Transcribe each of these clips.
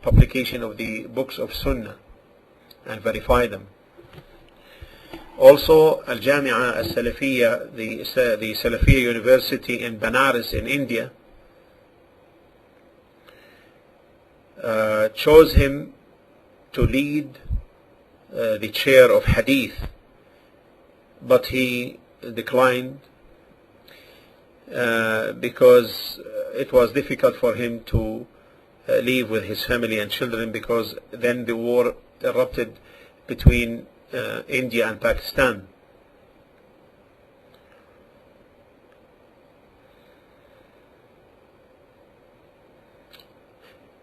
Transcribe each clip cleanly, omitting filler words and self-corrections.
publication of the books of Sunnah and verify them. Also, Al-Jami'a Al-Salafiyya, the Salafiyya University in Banaras in India, chose him to lead the chair of Hadith, but he declined because it was difficult for him to live with his family and children, because then the war erupted between India and Pakistan.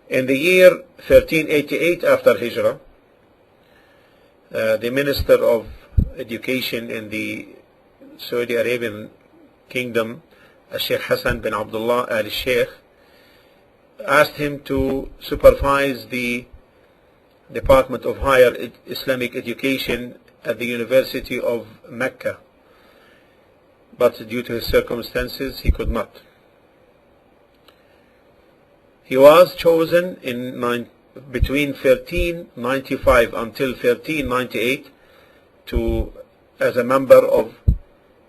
In the year 1388 after Hijrah, the Minister of Education in the Saudi Arabian Kingdom, Sheikh Hassan bin Abdullah al-Sheikh, asked him to supervise the Department of Higher Islamic Education at the University of Mecca, but due to his circumstances he could not. He was chosen in between 1395 until 1398 as a member of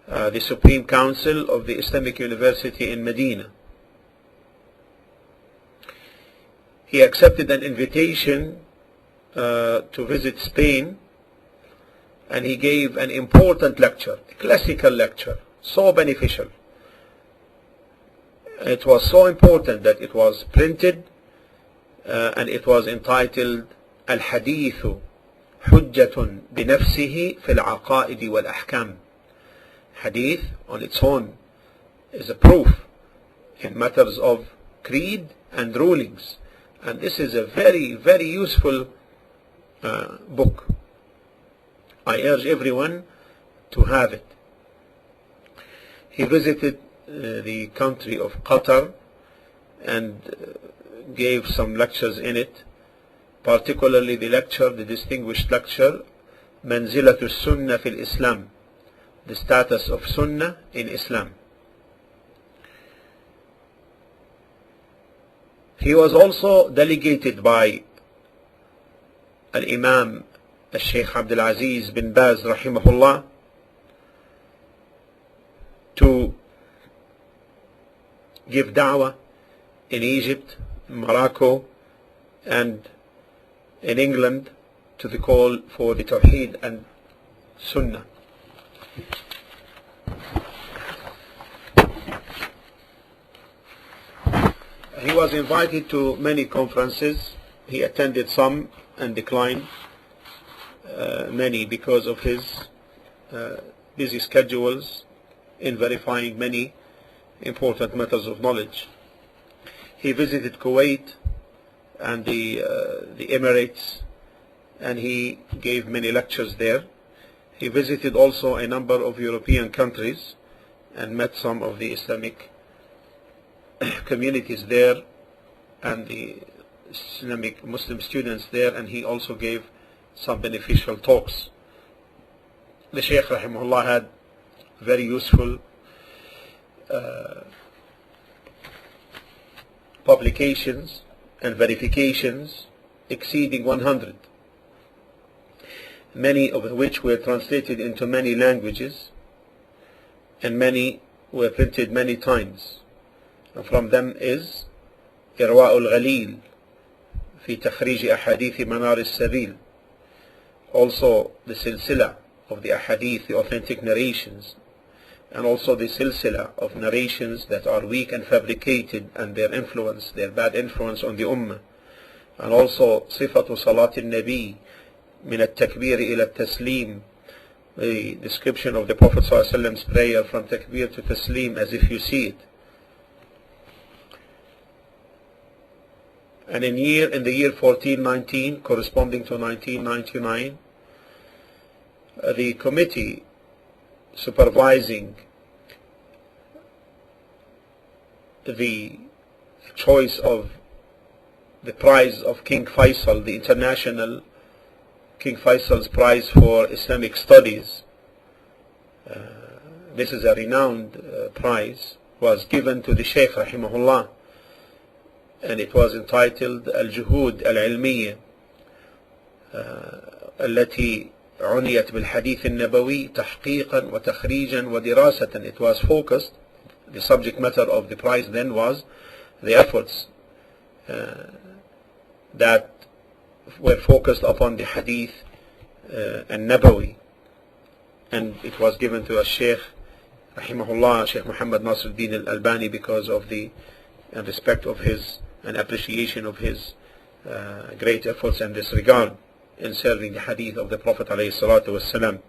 the Supreme Council of the Islamic University in Medina. He accepted an invitation to visit Spain, and he gave an important lecture, a classical lecture, so beneficial. It was so important that it was printed, and it was entitled Al-Hadithu Hujjatun Binafsihi Fil Aqaidi Wal Ahkam. Hadith on its own is a proof in matters of creed and rulings, and this is a very, very useful book. I urge everyone to have it. He visited the country of Qatar and gave some lectures in it, particularly the distinguished lecture Manzilatu Sunnah fil Islam, the status of Sunnah in Islam. He was also delegated by Al-Imam Sheikh Abdul Aziz bin Baz rahimahullah to give da'wah in Egypt, Morocco, and in England to the call for the Tawheed and Sunnah. He was invited to many conferences. He attended some and declined many because of his busy schedules in verifying many important matters of knowledge. He visited Kuwait and the Emirates, and he gave many lectures there. He visited also a number of European countries and met some of the Islamic communities there and the Islamic Muslim students there, and he also gave some beneficial talks. The Sheikh rahimahullah had very useful publications and verifications exceeding 100, many of which were translated into many languages, and many were printed many times. And from them is إرواء الغليل في تخريج أحاديث منار السبيل, also the silsila of the ahadith, the authentic narrations, and also the silsila of narrations that are weak and fabricated, and their bad influence on the ummah, and also صفة صلاة النبي من التكبير إلى التسليم, the description of the Prophet ﷺ's prayer from takbir to taslim as if you see it. And in the year 1419, corresponding to 1999, the committee supervising the choice of the prize of King Faisal, the international King Faisal's prize for Islamic studies, this is a renowned prize, was given to the Sheikh rahimahullah, and it was entitled الجهود العلمية التي عنيت بالحديث النبوي تحقيقا وتخريجا ودراسة. It was focused, the subject matter of the prize then was the efforts that were focused upon the hadith النبوي, and it was given to a Sheikh rahimahullah, Sheikh Muhammad Nasruddin al-Albanee, because of the respect of his and appreciation of his great efforts and disregard in serving the hadith of the Prophet alayhi salatu wasalam.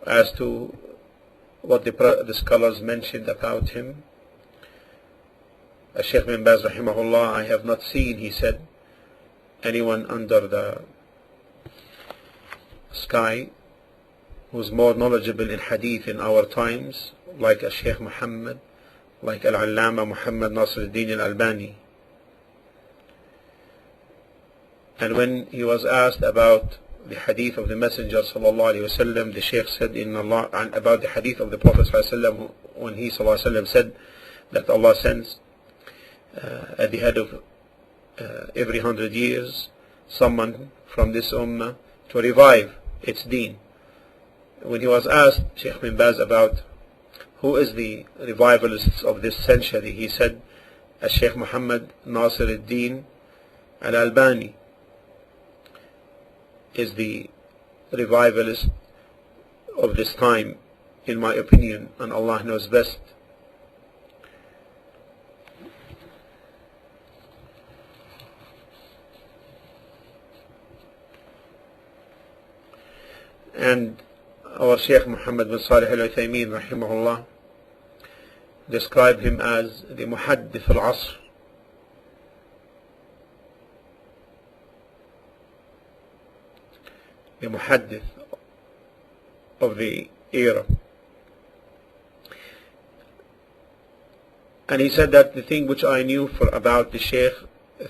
As to what the scholars mentioned about him, Sheikh bin Baz rahimahullah, I have not seen, he said, anyone under the sky who's more knowledgeable in hadith in our times like a Sheikh Muhammad, like Al-Allama Muhammad Nasruddin al-Albanee. And when he was asked about the hadith of the Messenger sallallahu alaihi wasallam, the Sheikh said about the hadith of the Prophet sallallahu alaihi wasallam, when he sallallahu alaihi wasallam said that Allah sends at the head of every 100 years someone from this ummah to revive its deen. When he was asked, Sheikh bin Baz, about who is the revivalists of this century, he said Sheikh Muhammad Nasruddin al-Albanee is the revivalist of this time, in my opinion, and Allah knows best. And our Sheikh Muhammad bin Salih al-Uthaymeen rahimahullah described him as the Muhaddith al-Asr, the Muhaddith of the era. And he said that the thing which I knew about the Sheikh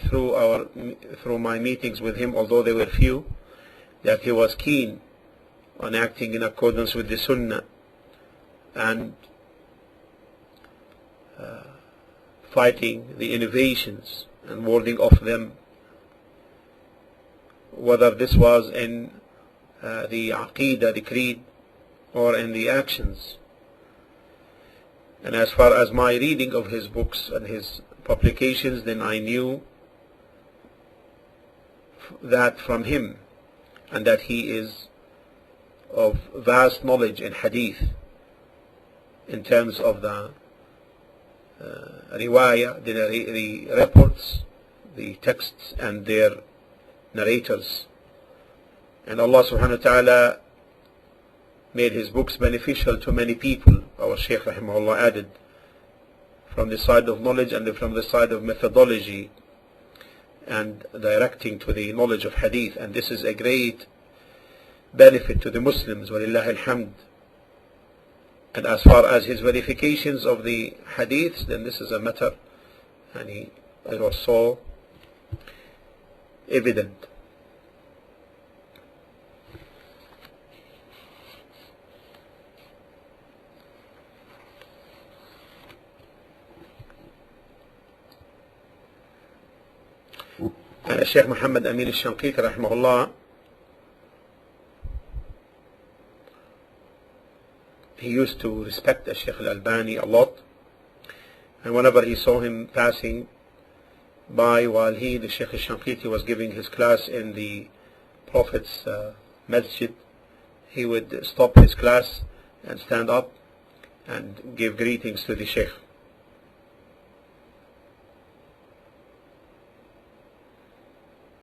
through my meetings with him, although they were few, that he was keen on acting in accordance with the Sunnah and fighting the innovations and warding off them, whether this was in the Aqidah, the creed, or in the actions. And as far as my reading of his books and his publications, then I knew that from him, and that he is of vast knowledge in hadith in terms of the riwayah, the reports, the texts and their narrators. And Allah subhanahu wa ta'ala made his books beneficial to many people, our Sheikh rahimahullah added, from the side of knowledge and from the side of methodology and directing to the knowledge of hadith. And this is a great benefit to the Muslims, walillahi alhamd. And as far as his verifications of the hadiths, then this is a matter, and it was so evident. Sheikh Muhammad Amin al-Shanqiq rahimahullah, he used to respect Sheikh al-Albanee a lot, and whenever he saw him passing by while the Sheikh al-Shanqiqi was giving his class in the Prophet's masjid, he would stop his class and stand up and give greetings to the Sheikh.